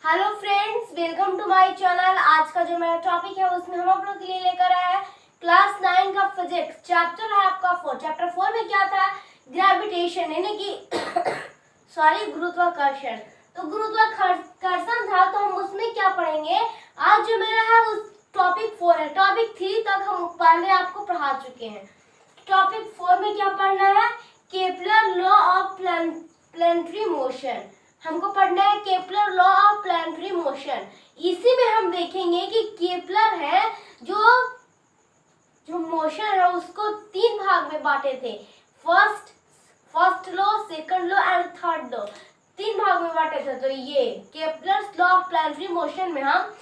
Hello friends, welcome to my channel. आज का जो मेरा टॉपिक है उसमें हम आप लोग के लिए लेकर आए हैं क्लास 9 का फिजिक्स। चैप्टर है आपका 4। चैप्टर 4 में क्या था? ग्रेविटेशन यानी कि गुरुत्वाकर्षण। तो गुरुत्वाकर्षण था, तो हम उसमें क्या पढ़ेंगे? आज जो मेरा है उस टॉपिक 4 है। टॉपिक 3 तक हम पहले आपको पढ़ा चुके हैं। टॉपिक 4 में क्या पढ़ना है? Kepler law of planetary motion. हमको पढ़ना है Kepler law of planetary motion. इसी में हम देखेंगे कि केपलर है जो मोशन है उसको 3 भाग में बांटे थे। First law, second law and third law, 3 भाग में बांटे थे। तो ये Kepler's law of planetary motion में हम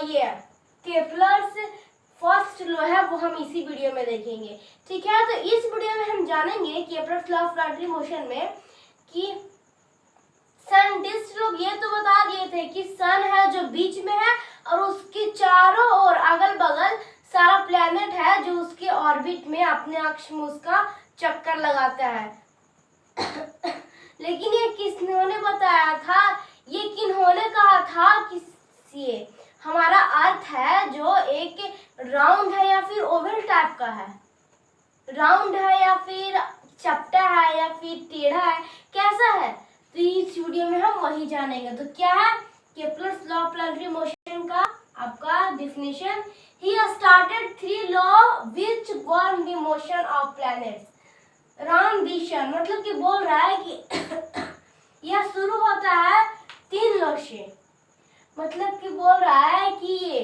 ये केपलर्स फर्स्ट लॉ है वो हम इसी वीडियो में देखेंगे। ठीक है, तो इस वीडियो में हम जानेंगे Kepler's law of planetary motion में कि साइंटिस्ट लोग ये तो बता दिए थे कि सन है जो बीच में है और उसके चारों ओर अगल बगल सारा प्लेनेट है जो उसके ऑर्बिट में अपने अक्ष में उसका चक्कर लगाता है। लेकिन ये किसने बताया था? ये किन्होंने कहा था कि ये हमारा अर्थ है जो एक राउंड है या फिर ओवल टाइप का है, राउंड है या फिर चपटा है या फिर टेढ़ा है, कैसा है? तो इस वीडियो में हम वही जानेंगे। तो क्या है Kepler's law of planetary motion का आपका definition? He started 3 law which govern the motion of planets round the sun. मतलब कि बोल रहा है कि यह शुरू होता है 3 लॉ से। मतलब कि बोल रहा है कि ये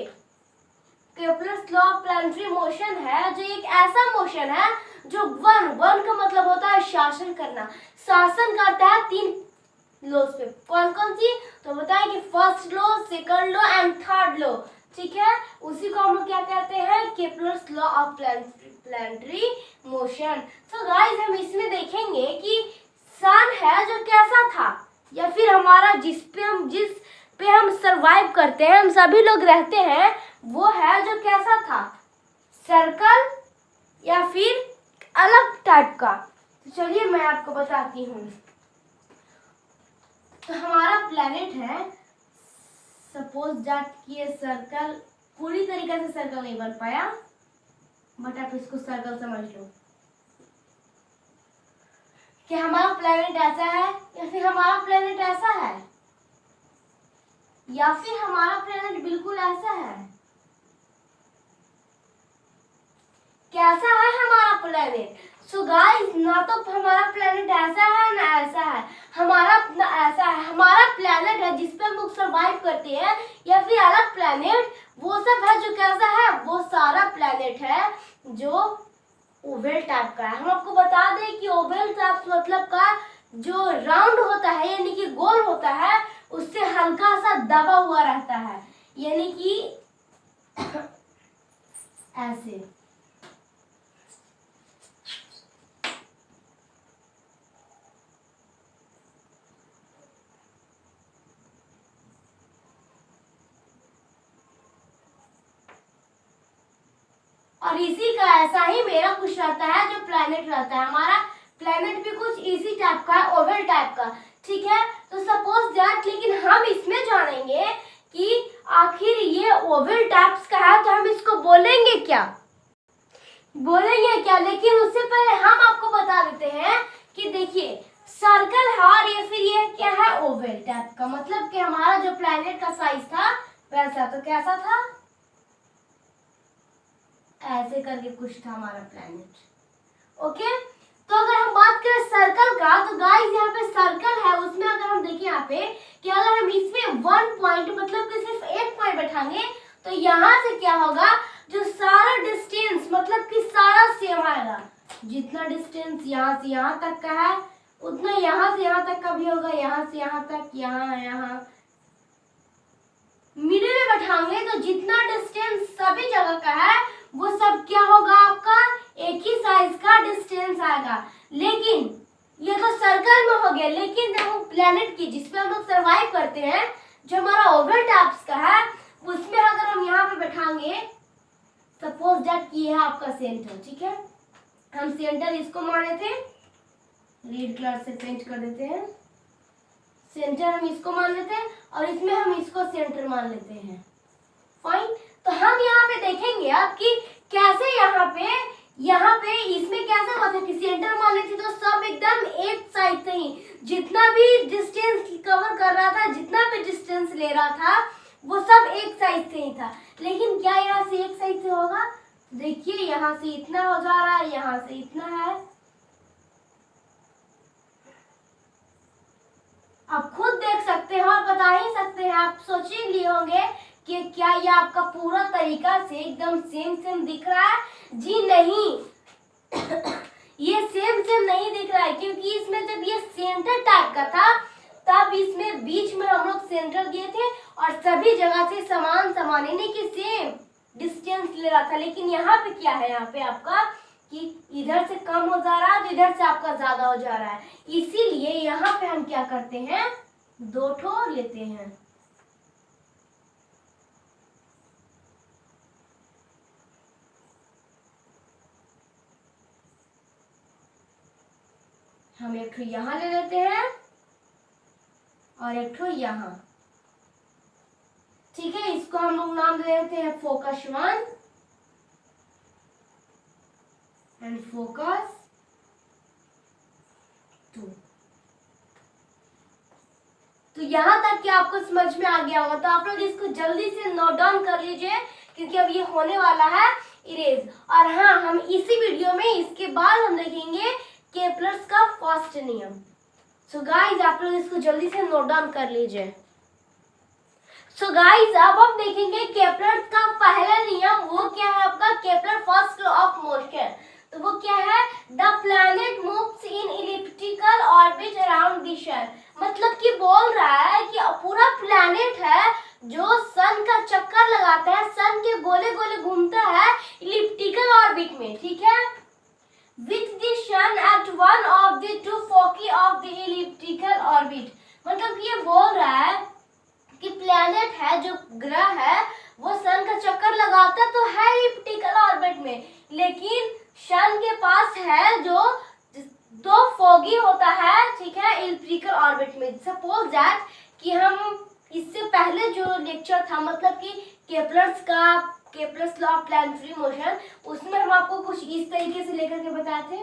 Kepler's law of planetary motion है जो एक ऐसा मोशन है जो वन का मतलब होता है शासन करना, शासन करता है 3 लॉज पे। कौन कौन सी? तो बताए कि first law, second law and third law. ठीक है, उसी को हम लोग क्या कहते हैं? Kepler's law of planetary motion. तो गाइस हम इसमें देखेंगे कि सन है जो कैसा था या फिर हमारा जिस पे हम सरवाइव करते हैं, हम सभी लोग रहते हैं, वो है जो कैसा था? सर्कल या फिर अलग टाइप का। तो चलिए मैं आपको बताती हूँ। तो हमारा प्लेनेट है, सपोज दैट कि ये सर्कल पूरी तरीके से सर्कल नहीं बन पाया, बट आप इसको सर्कल समझ लो। कि हमारा प्लेनेट ऐसा है या फिर हमारा प्लेनेट ऐसा है या फिर हमारा प्लेनेट बिल्कुल ऐसा है। कैसा है हमारा प्लेनेट? सो गाइस, ना तो हमारा प्लेनेट ऐसा है ना ऐसा है, हमारा ऐसा है। हमारा प्लेनेट है जिसपे हम लोग सर्वाइव करते हैं, या फिर अलग प्लेनेट वो सब है जो कैसा है? वो सारा प्लेनेट है जो ओवल टाइप का है। हम आपको बता दें कि ओवल टाइप मतलब का जो राउंड होता है यानी कि गोल होता है, उससे हल्का सा दबा हुआ रहता है, यानी कि ऐसे। और इसी का ऐसा ही मेरा कुछ रहता है जो प्लेनेट रहता है। हमारा प्लेनेट भी कुछ इसी टाइप का है, ओवल टाइप का। ठीक है, तो सपोज दैट, लेकिन हम इसमें जानेंगे कि आखिर ये ओवल टाइप्स का है तो हम इसको बोलेंगे क्या? लेकिन उससे पहले हम आपको बता देते हैं कि देखिए सर्कल है और ये फिर ये क्या है? ओवल टाइप का। मतलब कि हमारा जो प्लेनेट का साइज था वैसा। तो कैसा था? ऐसे करके कुछ था हमारा प्लेनेट। ओके, तो अगर हम बात करें सर्कल का, तो गाइस यहाँ पे सर्कल है, उसमें अगर हम देखें यहाँ पे कि अगर हम इसमें 1 पॉइंट मतलब कि सिर्फ 1 पॉइंट बैठाएंगे तो यहाँ से क्या होगा? जो सारा डिस्टेंस मतलब कि सारा सेम आएगा। जितना डिस्टेंस यहाँ से यहाँ तक का है उतना यहाँ से यहाँ तक का भी होगा, यहाँ से यहाँ तक, यहाँ मिडिल में बैठाएंगे तो जितना डिस्टेंस सभी जगह का है वो सब क्या होगा? आपका एक ही साइज का डिस्टेंस आएगा। लेकिन ये तो सर्कल में हो गया, लेकिन जब हम प्लेनेट की जिसपे हम लोग सर्वाइव करते हैं जो हमारा ओवल टाइप्स का है, उसमें अगर हम यहाँ पे बैठाएंगे, सपोज दैट कि ये है आपका सेंटर। ठीक है, हम सेंटर इसको माने थे, रेड कलर से पेंट कर देते हैं। सेंटर हम इसको मान लेते हैं और इसमें हम इसको सेंटर मान लेते हैं। फाइन। तो हम यहाँ पे देखेंगे अब कि कैसे यहाँ पे इसमें कैसे हुआ था कि सेंटर मान लेते तो सब एकदम एक साइड से ही जितना भी डिस्टेंस कवर कर रहा था, जितना भी डिस्टेंस ले रहा था वो सब एक साइड से ही था। लेकिन क्या यहाँ से एक साइड से होगा? देखिए यहाँ से इतना हो जा रहा है, यहाँ से इतना है। आप खुद देख सकते हैं और बता ही सकते हैं, आप सोच ही लिए होंगे कि क्या ये आपका पूरा तरीका से एकदम सेम दिख रहा है? जी नहीं ये सेम नहीं दिख रहा है, क्योंकि इसमें जब ये सेंटर टाइप का था तब इसमें बीच में हम लोग सेंटर दिए थे और सभी जगह से समान यानी कि सेम डिस्टेंस ले रहा था। लेकिन यहाँ पे क्या है, यहाँ पे आपका कि इधर से कम हो जा रहा है तो इधर से आपका ज्यादा हो जा रहा है। इसीलिए यहाँ पे हम क्या करते हैं, दो ठो लेते हैं। हम एक ठो यहाँ ले लेते हैं और एक ठो यहाँ। ठीक है, इसको हम लोग नाम दे देते हैं फोकस 1 एंड फोकस 2। तो यहाँ तक कि आपको समझ में आ गया होगा, तो आप लोग इसको जल्दी से नोट डाउन कर लीजिए क्योंकि अब ये होने वाला है इरेज। और हाँ, हम इसी वीडियो में इसके बाद हम देखेंगे केपलर्स का फर्स्ट नियम। सो गाइस आप लोग इसको जल्दी से नोट डाउन कर लीजिए। सो गाइस अब हम देखेंगे केपलर का पहला नियम, वो क्या है आपका Kepler first law of motion. तो वो क्या है, the planet moves in elliptical orbit around the sun. मतलब कि बोल रहा है कि पूरा प्लैनेट है जो सन का चक्कर लगाता है, सन के गोले गोले घूमता है इलिप्टिकल ऑर्बिट में। ठीक है, with the sun at one of the two foci of the elliptical orbit। मतलब ये बोल रहा है कि प्लैनेट है, जो ग्रह है, वो सन का चक्कर लगाता तो है इलिप्टिकल ऑर्बिट में, लेकिन सन के पास है जो दो फोगी होता है। ठीक है, इलिप्टिकल ऑर्बिट में। सपोज दैट कि हम इससे पहले जो लेक्चर था, मतलब कि Kepler's law of planetary motion, उसमें हम आपको कुछ इस तरीके से लेकर के बताए थे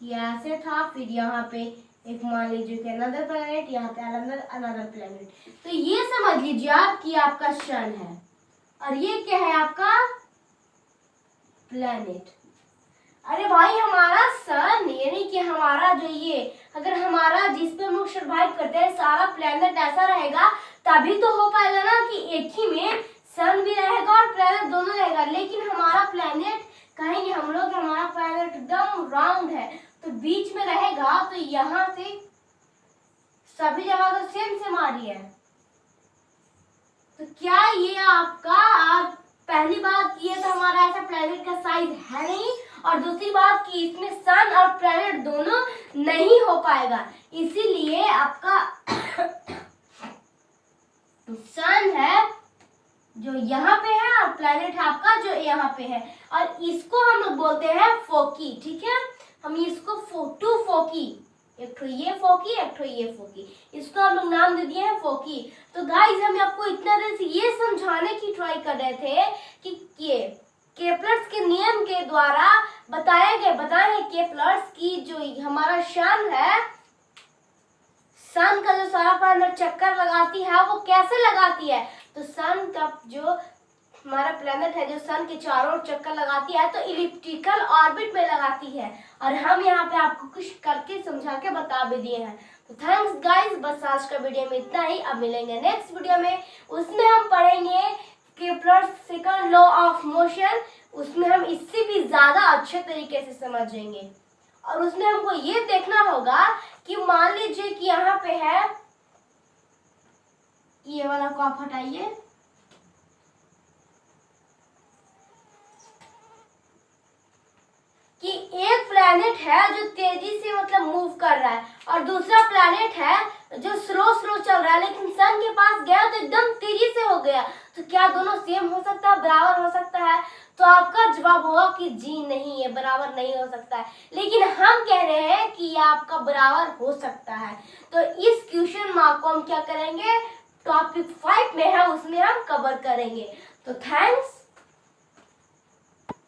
कि ऐसे था, फिर यहाँ पे एक मान लीजिए कि अनदर प्लैनेट, यहाँ पे अनदर प्लैनेट। तो ये समझ लीजिए आप कि आपका सन है और ये क्या है आपका प्लैनेट। अरे भाई हमारा सन यानी कि हमारा जो ये, अगर हमारा जिस पे हम लोग सर्वाइव करते हैं सारा प्लैनेट ऐसा रहेगा तभी तो हो पाएगा ना कि एक ही में सन भी रहेगा और प्लैनेट दोनों रहेगा। लेकिन हमारा प्लैनेट कहेंगे हम लोग हमारा प्लैनेट एकदम राउंड है तो बीच में रहेगा, तो यहाँ से सभी जगह तो सेम आ रही है। तो क्या ये आपका पहली बात ये तो हमारा ऐसा प्लैनेट का साइज है नहीं, और दूसरी बात कि इसमें सन और प्लैनेट दोनों नहीं हो पाएगा। इसीलिए आपका सन है जो यहाँ पे है और प्लैनेट है आपका जो यहाँ पे है, और इसको हम लोग बोलते हैं फोकी। ठीक है, हम इसको टू फोकी, एक ठो ये फोकी एक ठो ये फोकी, इसको हम लोग नाम दे दिए हैं फोकी। तो गाइस हम आपको इतना देर से ये समझाने की ट्राई कर रहे थे कि ये केपलर्स के नियम के द्वारा बताए केपलर्स की जो हमारा सन है, सन का जो सारा प्लैनेट चक्कर लगाती है वो कैसे लगाती है। तो सन का जो हमारा प्लैनेट है जो सन के चारों ओर चक्कर लगाती है तो इलिप्टिकल ऑर्बिट में लगाती है, और हम यहाँ पे आपको कुछ करके समझा के बता भी दिए हैं। तो थैंक्स गाइस, बस आज का वीडियो में इतना ही। अब मिलेंगे नेक्स्ट वीडियो में, उसमें हम पढ़ेंगे Kepler's second law of motion. उसमें हम इससे भी ज्यादा अच्छे तरीके से समझेंगे, और उसमें हमको ये देखना होगा कि मान लीजिए कि यहाँ पे है, ये वाला को आप हटाइए, कि एक प्लैनेट है जो तेजी से मतलब मूव कर रहा है और दूसरा प्लैनेट है जो स्लो चल रहा है, लेकिन सन के पास गया तो एकदम तेजी से हो गया। तो क्या दोनों सेम हो सकता है, बराबर हो सकता है? तो आपका जवाब होगा कि जी नहीं, ये बराबर नहीं हो सकता है। लेकिन हम कह रहे हैं कि ये आपका बराबर हो सकता है। तो इस क्वेश्चन मार्क को हम क्या करेंगे, टॉपिक 5 में है, उसमें हम कवर करेंगे। तो थैंक्स।